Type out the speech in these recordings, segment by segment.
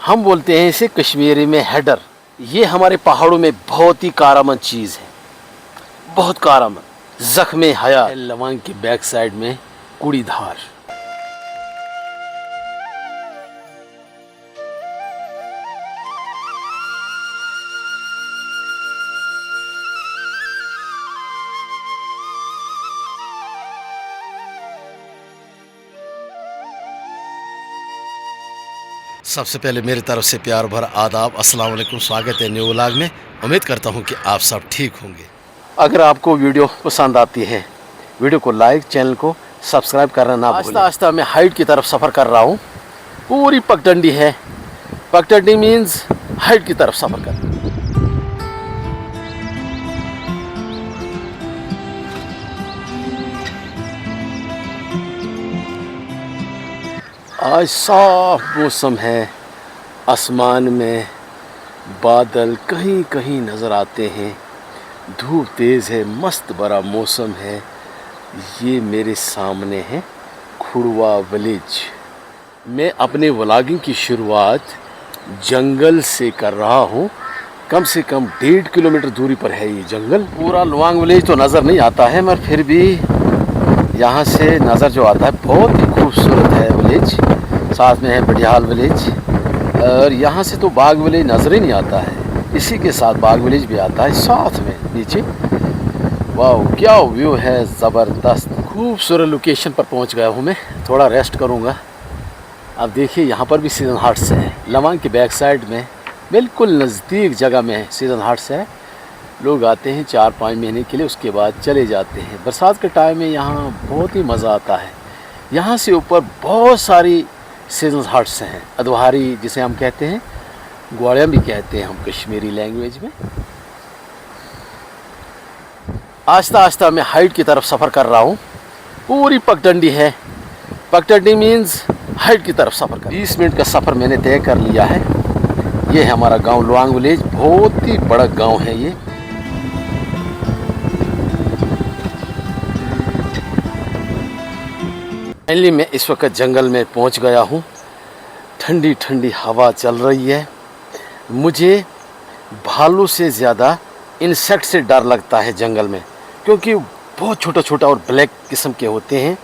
हम बोलते हैं इसे कश्मीरी में हेडर। ये हमारे पहाड़ों में बहुत ही कारआमद चीज़ है, बहुत कारआमद। ज़ख्म हया लवांग की बैक साइड में कूड़ीधार। सबसे पहले मेरी तरफ से प्यार भरा आदाब, अस्सलाम वालेकुम। स्वागत है न्यू व्लॉग में। उम्मीद करता हूँ कि आप सब ठीक होंगे। अगर आपको वीडियो पसंद आती है, वीडियो को लाइक, चैनल को सब्सक्राइब करना ना भूलें। आस्ता आस्ता मैं हाइट की तरफ सफ़र कर रहा हूँ। पूरी पगडंडी है। पगडंडी मीन्स हाइट की तरफ सफ़र करना। आज साफ मौसम है, आसमान में बादल कहीं कहीं नज़र आते हैं, धूप तेज़ है, मस्त बड़ा मौसम है। ये मेरे सामने है खुड़वा विलेज। मैं अपने व्लॉगिंग की शुरुआत जंगल से कर रहा हूँ। कम से कम 1.5 किलोमीटर दूरी पर है ये जंगल। पूरा लवांग विलेज तो नज़र नहीं आता है, मगर फिर भी यहाँ से नज़र जो आता है बहुत ही खूबसूरत है विलेज। साथ में है बडियाल विलेज, और यहाँ से तो बाग विलेज नज़र ही नहीं आता है। इसी के साथ बाग विलेज भी आता है साथ में नीचे। वाह, क्या व्यू है, ज़बरदस्त खूबसूरत लोकेशन पर पहुँच गया हूँ मैं। थोड़ा रेस्ट करूँगा। अब देखिए यहाँ पर भी सीजन हार्ट्स है। लवांग के बैक साइड में बिल्कुल नज़दीक जगह में सीजन हार्ट्स है। लोग आते हैं 4-5 महीने के लिए, उसके बाद चले जाते हैं। बरसात के टाइम में यहाँ बहुत ही मज़ा आता है। यहाँ से ऊपर बहुत सारी सीजन हार्ट्स हैं, अदवारी जिसे हम कहते हैं, ग्वाड़ियाँ भी कहते हैं हम कश्मीरी लैंग्वेज में। आस्ता आस्ता मैं हाइट की तरफ सफ़र कर रहा हूँ। पूरी पगडंडी है। पगडंडी मीन्स हाइट की तरफ सफ़र कर। 20 मिनट का सफ़र मैंने तय कर लिया है। ये है हमारा गांव लवांग विलेज। बहुत ही बड़ा गांव है ये। फाइनली मैं इस वक्त जंगल में पहुंच गया हूं। ठंडी ठंडी हवा चल रही है। मुझे भालू से ज़्यादा इंसेक्ट से डर लगता है जंगल में, क्योंकि बहुत छोटा छोटा और ब्लैक किस्म के होते हैं।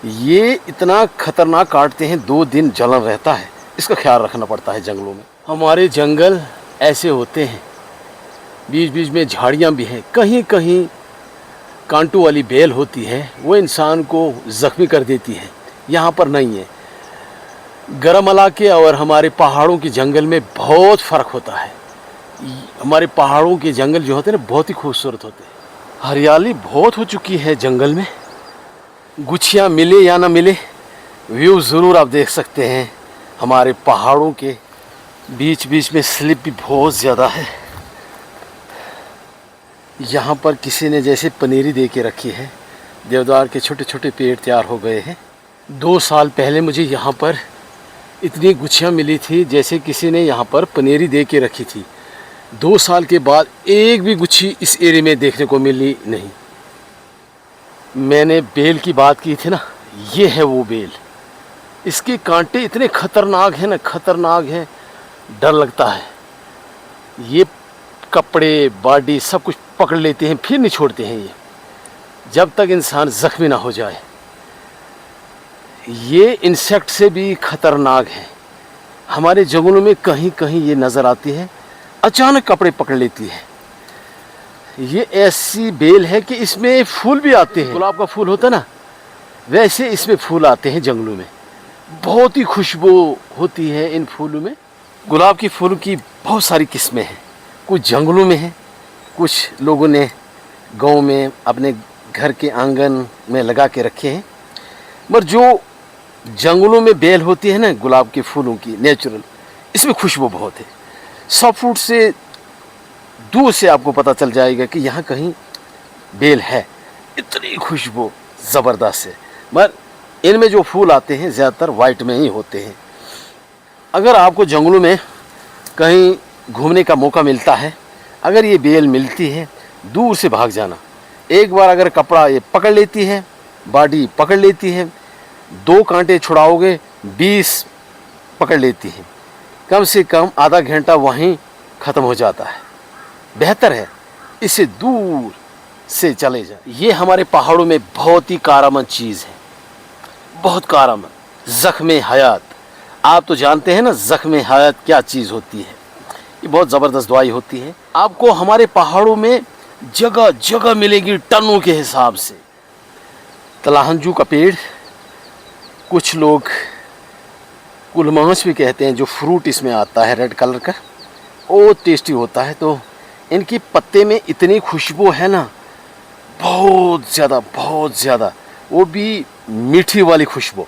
ये इतना ख़तरनाक काटते हैं, 2 दिन जलन रहता है। इसका ख्याल रखना पड़ता है जंगलों में। हमारे जंगल ऐसे होते हैं, बीच बीच में झाड़ियाँ भी हैं। कहीं कहीं कांटों वाली बेल होती है, वो इंसान को ज़ख्मी कर देती है। यहाँ पर नहीं है। गर्म इलाके और हमारे पहाड़ों के जंगल में बहुत फ़र्क होता है। हमारे पहाड़ों के जंगल जो होते हैं ना, बहुत ही खूबसूरत होते हैं। हरियाली बहुत हो चुकी है जंगल में। गुच्छियाँ मिले या ना मिले, व्यू ज़रूर आप देख सकते हैं। हमारे पहाड़ों के बीच बीच में स्लिप भी बहुत ज़्यादा है। यहाँ पर किसी ने जैसे पनीरी दे के रखी है। देवदार के छोटे छोटे पेड़ तैयार हो गए हैं। 2 साल पहले मुझे यहाँ पर इतनी गुच्छियाँ मिली थी, जैसे किसी ने यहाँ पर पनीरी दे के रखी थी। 2 साल के बाद एक भी गुच्छी इस एरिया में देखने को मिली नहीं। मैंने बेल की बात की थी ना, ये है वो बेल। इसके कांटे इतने ख़तरनाक हैं ना, ख़तरनाक हैं, डर लगता है। ये कपड़े, बॉडी सब कुछ पकड़ लेते हैं, फिर नहीं छोड़ते हैं ये, जब तक इंसान ज़ख्मी ना हो जाए। ये इंसेक्ट से भी ख़तरनाक है। हमारे जंगलों में कहीं कहीं ये नज़र आती है, अचानक कपड़े पकड़ लेती है। ये ऐसी बेल है कि इसमें फूल भी आते हैं। गुलाब का फूल होता है ना, वैसे इसमें फूल आते हैं जंगलों में। बहुत ही खुशबू होती है इन फूलों में। गुलाब के फूलों की बहुत सारी किस्में हैं। कुछ जंगलों में हैं, कुछ लोगों ने गांव में अपने घर के आंगन में लगा के रखे हैं। मगर जो जंगलों में बेल होती है ना गुलाब के फूलों की, नेचुरल, इसमें खुशबू बहुत है। 100 फुट से दूर से आपको पता चल जाएगा कि यहाँ कहीं बेल है। इतनी खुशबू ज़बरदस्त है। मगर इनमें जो फूल आते हैं ज़्यादातर वाइट में ही होते हैं। अगर आपको जंगलों में कहीं घूमने का मौका मिलता है, अगर ये बेल मिलती है, दूर से भाग जाना। एक बार अगर कपड़ा ये पकड़ लेती है, बॉडी पकड़ लेती है, 2 कांटे छुड़ाओगे 20 पकड़ लेती है। कम से कम आधा घंटा वहीं ख़त्म हो जाता है। बेहतर है इससे दूर से चले जाए। ये हमारे पहाड़ों में बहुत ही कारआमद चीज़ है, बहुत कारआमद। ज़ख्म हयात, आप तो जानते हैं ना ज़ख्म हयात क्या चीज़ होती है। ये बहुत ज़बरदस्त दवाई होती है। आपको हमारे पहाड़ों में जगह जगह मिलेगी टनों के हिसाब से। तलाहंजू का पेड़, कुछ लोग कुलमांस भी कहते हैं, जो फ्रूट इसमें आता है रेड कलर का, वो टेस्टी होता है। तो इनकी पत्ते में इतनी खुशबू है ना, बहुत ज़्यादा, वो भी मीठी वाली खुशबू,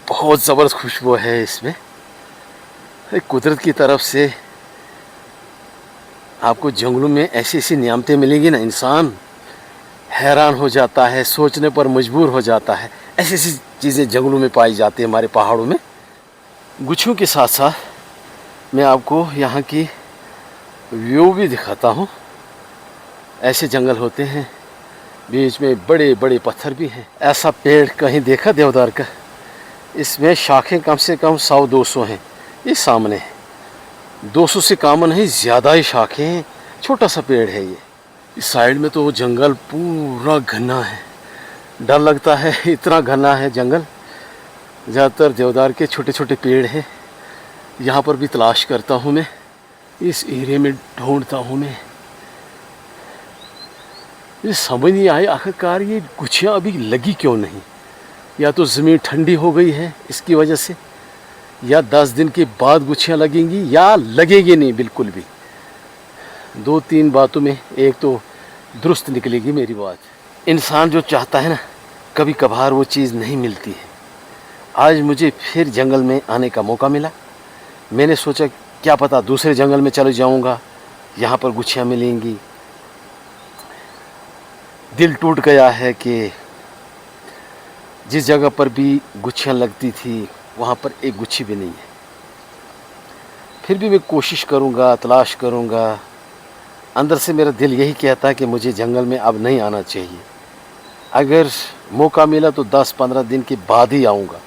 बहुत ज़बरदस्त खुशबू है इसमें। कुदरत की तरफ से आपको जंगलों में ऐसी ऐसी नियामतें मिलेंगी ना, इंसान हैरान हो जाता है, सोचने पर मजबूर हो जाता है। ऐसी ऐसी चीज़ें जंगलों में पाई जाती हैं हमारे पहाड़ों में। गुच्छों के साथ साथ मैं आपको यहाँ की व्यू भी दिखाता हूँ। ऐसे जंगल होते हैं, बीच में बड़े बड़े पत्थर भी हैं। ऐसा पेड़ कहीं देखा देवदार का? इसमें शाखें कम से कम 100-200 हैं। ये सामने है, 200 से कम नहीं, ज़्यादा ही शाखें हैं। छोटा सा पेड़ है ये। इस साइड में तो जंगल पूरा घना है, डर लगता है, इतना घना है जंगल। ज़्यादातर देवदार के छोटे छोटे पेड़ हैं। यहाँ पर भी तलाश करता हूँ मैं, इस एरिया में ढूंढता हूँ मैं। ये समझ नहीं आए आखिरकार ये गुच्छियाँ अभी लगी क्यों नहीं। या तो ज़मीन ठंडी हो गई है इसकी वजह से, या 10 दिन के बाद गुच्छियाँ लगेंगी, या लगेगी नहीं बिल्कुल भी। 2-3 बातों में एक तो दुरुस्त निकलेगी मेरी बात। इंसान जो चाहता है ना, कभी कभार वो चीज़ नहीं मिलती है। आज मुझे फिर जंगल में आने का मौका मिला। मैंने सोचा क्या पता दूसरे जंगल में चले जाऊंगा, यहाँ पर गुच्छियाँ मिलेंगी। दिल टूट गया है कि जिस जगह पर भी गुच्छियाँ लगती थी वहाँ पर एक गुच्छी भी नहीं है। फिर भी मैं कोशिश करूँगा, तलाश करूँगा। अंदर से मेरा दिल यही कहता है कि मुझे जंगल में अब नहीं आना चाहिए। अगर मौका मिला तो 10-15 दिन के बाद ही आऊँगा।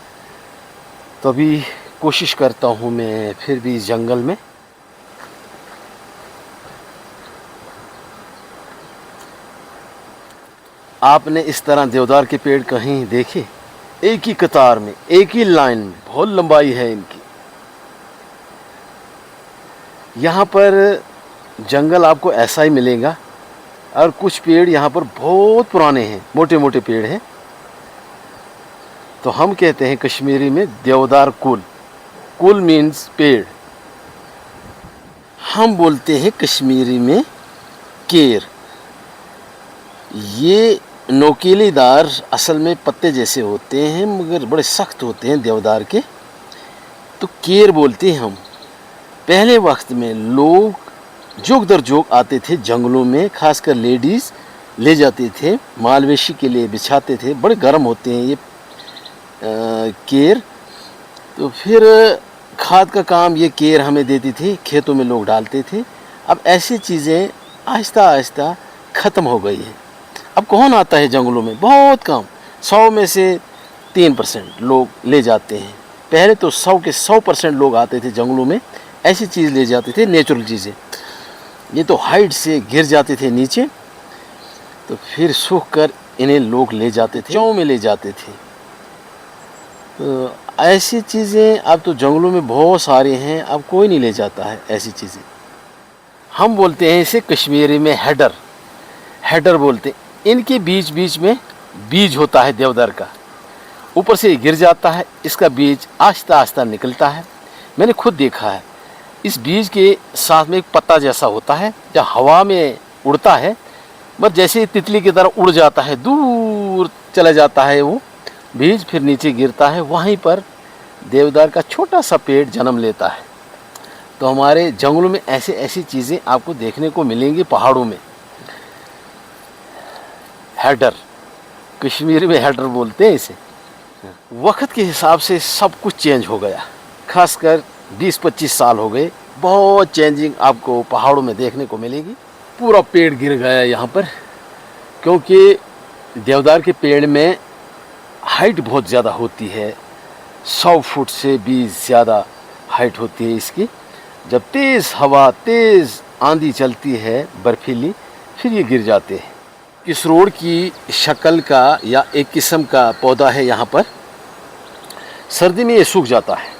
तो अभी कोशिश करता हूँ मैं फिर भी इस जंगल में। आपने इस तरह देवदार के पेड़ कहीं देखे? एक ही कतार में, एक ही लाइन में, बहुत लंबाई है इनकी। यहाँ पर जंगल आपको ऐसा ही मिलेगा। और कुछ पेड़ यहाँ पर बहुत पुराने हैं, मोटे मोटे पेड़ हैं। तो हम कहते हैं कश्मीरी में देवदार कुल। कुल मीन्स पेड़। हम बोलते हैं कश्मीरी में केर। ये नोकीलेदार असल में पत्ते जैसे होते हैं, मगर बड़े सख्त होते हैं देवदार के, तो केर बोलते हैं हम। पहले वक्त में लोग जोग दर जोग आते थे जंगलों में, खासकर लेडीज़ ले जाते थे, मालवेशी के लिए बिछाते थे। बड़े गर्म होते हैं ये केर। तो फिर खाद का काम ये केर हमें देती थी, खेतों में लोग डालते थे। अब ऐसी चीज़ें आहिस्ता आहिस्ता ख़त्म हो गई हैं। अब कौन आता है जंगलों में? बहुत कम, 100 में से 3% लोग ले जाते हैं। पहले तो 100 के 100% लोग आते थे जंगलों में, ऐसी चीज़ ले जाते थे, नेचुरल चीज़ें। ये तो हाइट से गिर जाते थे नीचे, तो फिर सूख कर इन्हें लोग ले जाते थे, चौं में ले जाते थे। तो ऐसी चीज़ें अब तो जंगलों में बहुत सारे हैं, अब कोई नहीं ले जाता है ऐसी चीज़ें। हम बोलते हैं इसे कश्मीरी में हैडर, हैडर बोलते हैं। इनके बीच बीच में बीज होता है देवदार का, ऊपर से गिर जाता है, इसका बीज आहिस्ता आहिस्ता निकलता है। मैंने खुद देखा है। इस बीज के साथ में एक पत्ता जैसा होता है, जब हवा में उड़ता है, बस जैसे ही तितली की तरह उड़ जाता है, दूर चला जाता है वो बीज, फिर नीचे गिरता है। वहीं पर देवदार का छोटा सा पेड़ जन्म लेता है। तो हमारे जंगलों में ऐसे ऐसी चीज़ें आपको देखने को मिलेंगी पहाड़ों में। हैडर, कश्मीरी में हैडर बोलते हैं इसे। वक्त के हिसाब से सब कुछ चेंज हो गया, खासकर 20-25 साल हो गए। बहुत चेंजिंग आपको पहाड़ों में देखने को मिलेगी। पूरा पेड़ गिर गया यहाँ पर, क्योंकि देवदार के पेड़ में हाइट बहुत ज़्यादा होती है। 100 फुट से भी ज़्यादा हाइट होती है इसकी। जब तेज़ हवा, तेज़ आंधी चलती है बर्फीली, फिर ये गिर जाते हैं। इस रोड की शक्ल का या एक किस्म का पौधा है यहाँ पर, सर्दी में ये सूख जाता है,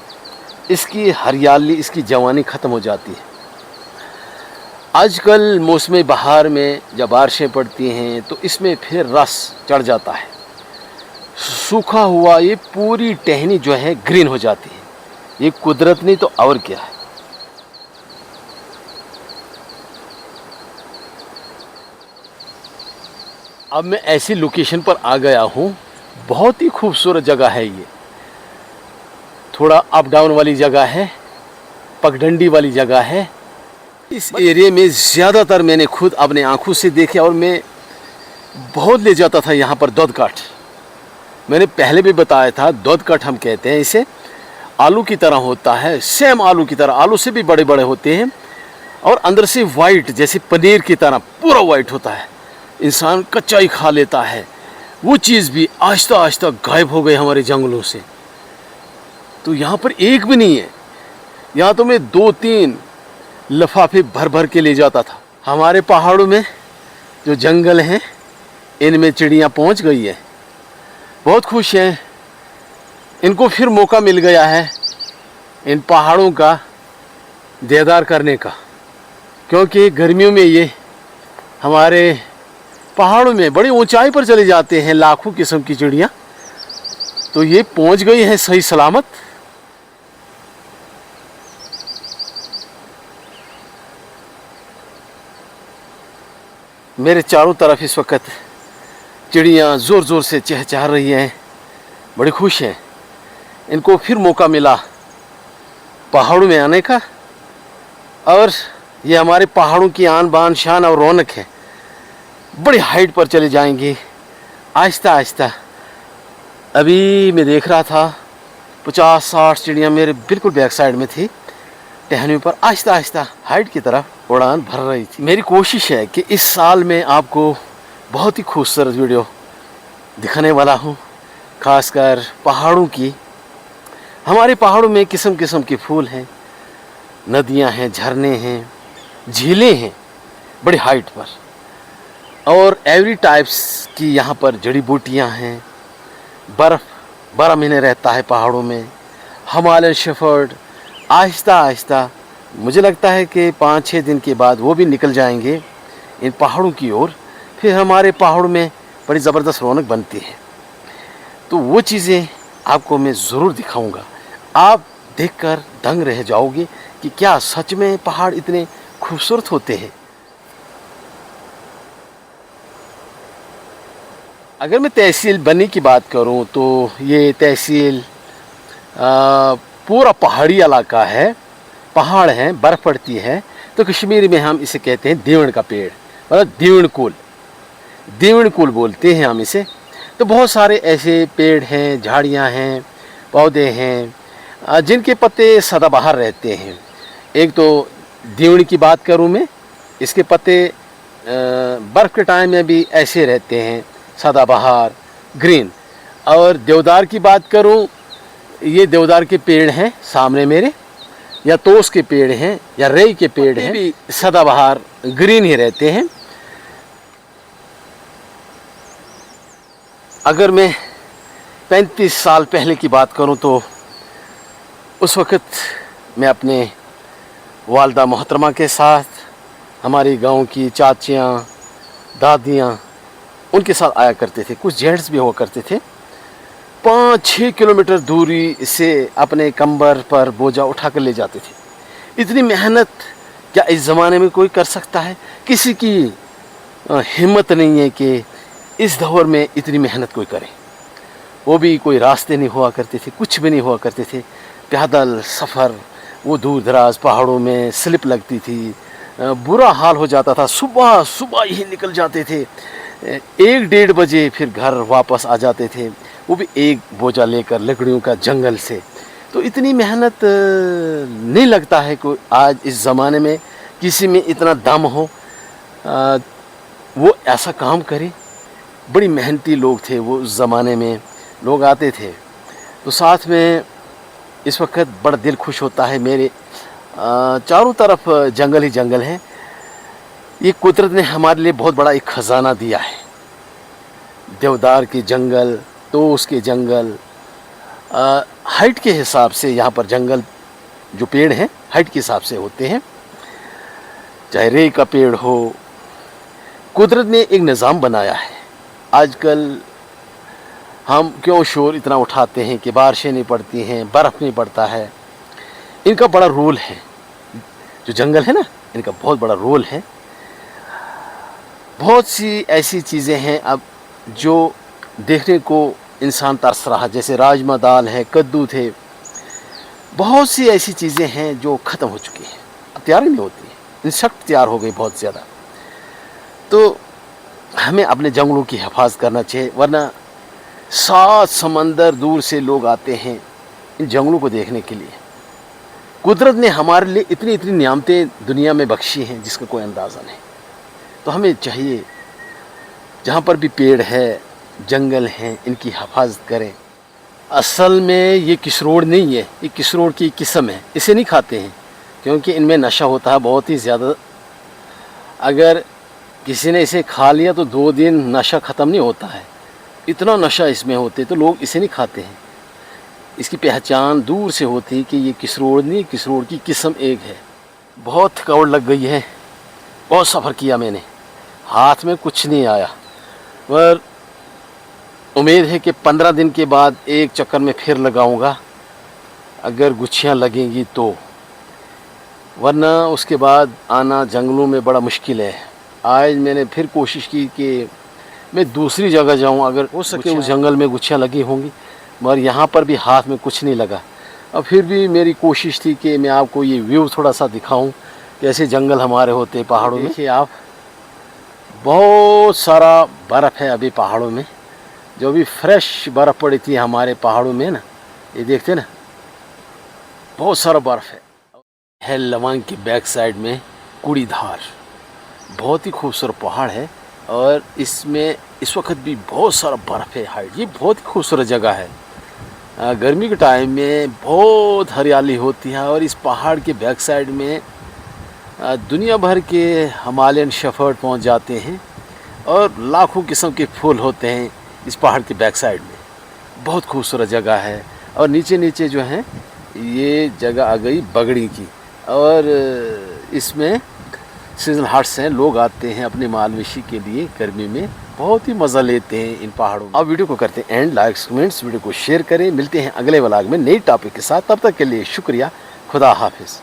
इसकी हरियाली, इसकी जवानी ख़त्म हो जाती है। आजकल मौसम बहार में जब बारिशें पड़ती हैं तो इसमें फिर रस चढ़ जाता है, सूखा हुआ ये पूरी टहनी जो है ग्रीन हो जाती है। ये कुदरत नहीं तो और क्या है। अब मैं ऐसी लोकेशन पर आ गया हूँ, बहुत ही खूबसूरत जगह है ये। थोड़ा अप डाउन वाली जगह है, पगडंडी वाली जगह है। इस एरिया में ज़्यादातर मैंने खुद अपने आँखों से देखे और मैं बहुत ले जाता था यहाँ पर दूध काठ। मैंने पहले भी बताया था, दूध काठ हम कहते हैं इसे। आलू की तरह होता है, सेम आलू की तरह, आलू से भी बड़े बड़े होते हैं और अंदर से वाइट, जैसे पनीर की तरह पूरा वाइट होता है। इंसान कच्चा ही खा लेता है। वो चीज़ भी आहिस्ता आहिस्ता गायब हो गई हमारे जंगलों से। तो यहाँ पर एक भी नहीं है। यहाँ तो मैं 2-3 लिफाफे भर भर के ले जाता था। हमारे पहाड़ों में जो जंगल हैं, इनमें चिड़ियाँ पहुँच गई है, बहुत खुश हैं। इनको फिर मौका मिल गया है इन पहाड़ों का दीदार करने का, क्योंकि गर्मियों में ये हमारे पहाड़ों में बड़ी ऊंचाई पर चले जाते हैं लाखों किस्म की चिड़ियाँ। तो ये पहुँच गई हैं सही सलामत। मेरे चारों तरफ इस वक्त चिड़ियाँ ज़ोर ज़ोर से चहचहा रही हैं, बड़ी खुश हैं। इनको फिर मौका मिला पहाड़ों में आने का, और ये हमारे पहाड़ों की आन बान शान और रौनक है। बड़ी हाइट पर चले जाएंगे आहिस्ता आहिस्ता। अभी मैं देख रहा था 50-60 चिड़ियाँ मेरे बिल्कुल बैक साइड में थी, टहनी पर आहिस्ता आहिस्ता हाइट की तरफ उड़ान भर रही थी। मेरी कोशिश है कि इस साल में आपको बहुत ही खूबसूरत वीडियो दिखाने वाला हूँ, खासकर पहाड़ों की। हमारे पहाड़ों में किस्म किस्म के फूल हैं, नदियाँ हैं, झरने हैं, झीलें हैं बड़ी हाइट पर, और एवरी टाइप्स की यहाँ पर जड़ी बूटियाँ हैं। बर्फ़ 12 महीने रहता है पहाड़ों में। हिमालयन शेफर्ड आहिस्ता आहिस्ता, मुझे लगता है कि 5-6 दिन के बाद वो भी निकल जाएंगे इन पहाड़ों की ओर। फिर हमारे पहाड़ों में बड़ी ज़बरदस्त रौनक बनती है। तो वो चीज़ें आपको मैं ज़रूर दिखाऊंगा। आप देखकर दंग रह जाओगे कि क्या सच में पहाड़ इतने खूबसूरत होते हैं। अगर मैं तहसील बनी की बात करूं तो ये तहसील पूरा पहाड़ी इलाका है, पहाड़ हैं, बर्फ़ पड़ती है। तो कश्मीरी में हम इसे कहते हैं दीवण का पेड़, मतलब दीवण कुल बोलते हैं हम इसे। तो बहुत सारे ऐसे पेड़ हैं, झाड़ियां हैं, पौधे हैं जिनके पत्ते सदाबहार रहते हैं। एक तो दीवण की बात करूं मैं, इसके पत्ते बर्फ़ के टाइम में भी ऐसे रहते हैं, सदाबहार ग्रीन। और देवदार की बात करूं, ये देवदार के पेड़ हैं सामने मेरे, या तोस के पेड़ हैं या रेई के पेड़ हैं, भी सदाबहार ग्रीन ही रहते हैं। अगर मैं 35 साल पहले की बात करूं तो उस वक़्त मैं अपने वालदा मोहतरमा के साथ, हमारी गांव की चाचियां, दादियां, उनके साथ आया करते थे। कुछ जेंट्स भी हुआ करते थे। 5-6 किलोमीटर दूरी से अपने कंबर पर बोझा उठा कर ले जाते थे। इतनी मेहनत क्या इस ज़माने में कोई कर सकता है? किसी की हिम्मत नहीं है कि इस दौर में इतनी मेहनत कोई करे। वो भी कोई रास्ते नहीं हुआ करते थे, कुछ भी नहीं हुआ करते थे। पैदल सफ़र, वो दूर दराज पहाड़ों में स्लिप लगती थी, बुरा हाल हो जाता था। सुबह सुबह ही निकल जाते थे, 1-1:30 बजे फिर घर वापस आ जाते थे, वो भी एक बोझा लेकर लकड़ियों का जंगल से। तो इतनी मेहनत नहीं लगता है कि आज इस ज़माने में किसी में इतना दम हो वो ऐसा काम करे। बड़ी मेहनती लोग थे वो उस ज़माने में। लोग आते थे तो साथ में इस वक्त बड़ा दिल खुश होता है। मेरे चारों तरफ जंगल ही जंगल है। ये कुदरत ने हमारे लिए बहुत बड़ा एक ख़जाना दिया है। देवदार के जंगल, तोश के जंगल, हाइट के हिसाब से यहाँ पर जंगल जो पेड़ हैं हाइट के हिसाब से होते हैं। चाहे रे का पेड़ हो, कुदरत ने एक निज़ाम बनाया है। आजकल हम क्यों शोर इतना उठाते हैं कि बारिशें नहीं पड़ती हैं, बर्फ़ नहीं पड़ता है। इनका बड़ा रोल है। जो जंगल है ना, इनका बहुत बड़ा रोल है। बहुत सी ऐसी चीज़ें हैं अब जो देखने को इंसान तरस रहा, जैसे राजमा दाल है, कद्दू थे। बहुत सी ऐसी चीज़ें हैं जो ख़त्म हो चुकी हैं, अब तैयार ही नहीं होती। इंसेक्ट तैयार हो गई बहुत ज़्यादा। तो हमें अपने जंगलों की हिफाजत करना चाहिए, वरना 7 समंदर दूर से लोग आते हैं इन जंगलों को देखने के लिए। कुदरत ने हमारे लिए इतनी इतनी नियामतें दुनिया में बख्शी हैं जिसका कोई अंदाज़ा नहीं। तो हमें चाहिए जहाँ पर भी पेड़ है, जंगल हैं, इनकी हिफाजत करें। असल में ये किसरोड़ नहीं है, ये किसरोड़ की किस्म है। इसे नहीं खाते हैं क्योंकि इनमें नशा होता है बहुत ही ज़्यादा। अगर किसी ने इसे खा लिया तो 2 दिन नशा ख़त्म नहीं होता है, इतना नशा इसमें होते, तो लोग इसे नहीं खाते हैं। इसकी पहचान दूर से होती है कि ये किसरोड़ नहीं, किसरोड़ की किस्म एक है। बहुत थकावट लग गई है, बहुत सफ़र किया मैंने, हाथ में कुछ नहीं आया। पर उम्मीद है कि 15 दिन के बाद एक चक्कर में फिर लगाऊंगा, अगर गुच्छियाँ लगेंगी तो, वरना उसके बाद आना जंगलों में बड़ा मुश्किल है। आज मैंने फिर कोशिश की कि मैं दूसरी जगह जाऊं, अगर हो सके उस जंगल में गुच्छियाँ लगी होंगी, मगर यहाँ पर भी हाथ में कुछ नहीं लगा। अब फिर भी मेरी कोशिश थी कि मैं आपको ये व्यू थोड़ा सा दिखाऊं, कैसे जंगल हमारे होते हैं पहाड़ों में। देखिए आप, बहुत सारा बर्फ़ है अभी पहाड़ों में। जो भी फ्रेश बर्फ़ पड़ी थी हमारे पहाड़ों में ना, ये देखते ना, बहुत सारा बर्फ़ है। लवांग की बैक साइड में कुड़ीधार, बहुत ही खूबसूरत पहाड़ है और इसमें इस वक्त भी बहुत सारा बर्फ़ है हाइट। ये बहुत ही खूबसूरत जगह है। गर्मी के टाइम में बहुत हरियाली होती है और इस पहाड़ के बैक साइड में दुनिया भर के हिमालयन शेफर्ड पहुंच जाते हैं और लाखों किस्म के फूल होते हैं इस पहाड़ के बैक साइड में। बहुत खूबसूरत जगह है। और नीचे नीचे जो है ये जगह आ गई बगड़ी की, और इसमें सीजनल हट्स हैं, लोग आते हैं अपने मालवेशी के लिए गर्मी में, बहुत ही मज़ा लेते हैं इन पहाड़ों में। अब वीडियो को करते हैं एंड, लाइक्स कमेंट्स, वीडियो को शेयर करें। मिलते हैं अगले व्लॉग में नई टॉपिक के साथ, तब तक के लिए शुक्रिया। खुदा हाफिज़।